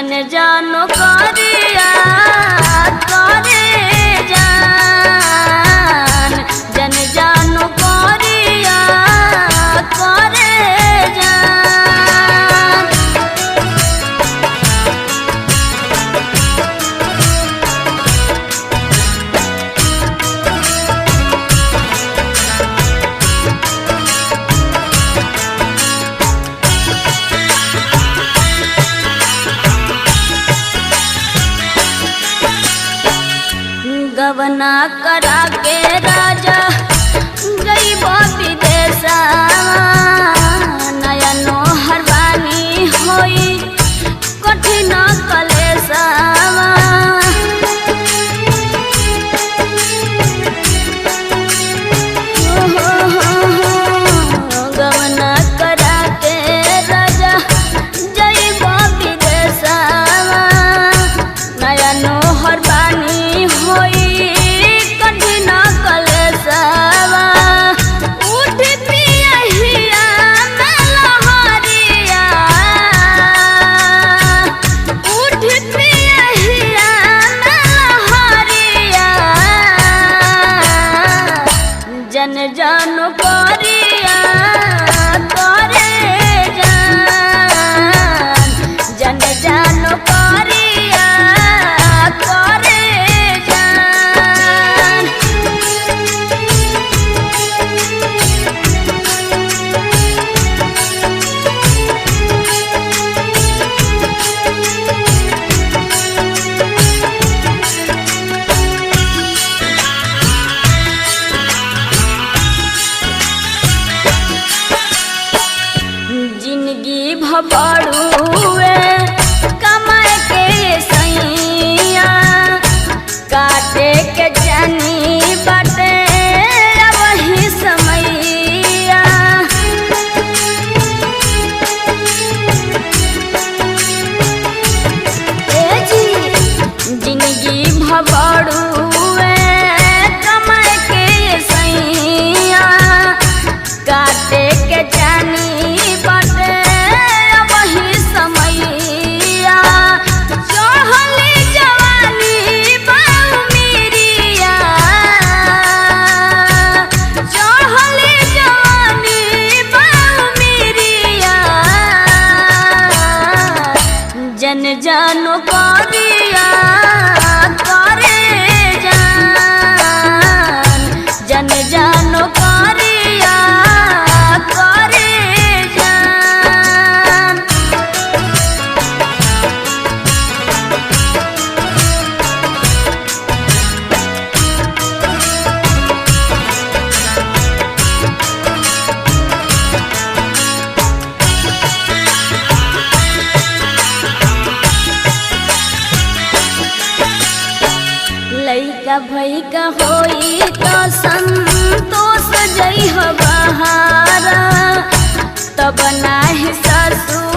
जन जानो करिया करे जान, जन जानो करिया करे जान। गवना करा के राजा गई विदेशा, नया नोहर बानी होई कठिन कलेसा। गवना करा के राजा गई विदेशा, नया नोहर बानी होई जन जानो करिया करे जान, जन जानो करिया करे जान। जिंदगी भबड़ुए कमाए के सैया, काटे के जानी बाटे वही समैया। जी जिंदगी भबड़ुए कमाए के सैया, काटे के जानी बाटे वही समैया। चढ़ली जवानी बाऊ मेरिया, चढ़ली जवानी बाऊ मेरिया। जन जानो करिया करे जान, जन जानो करिया करे जान। लइका भइका होई तो संतोष जई हो बहारा, तब नाही ससुर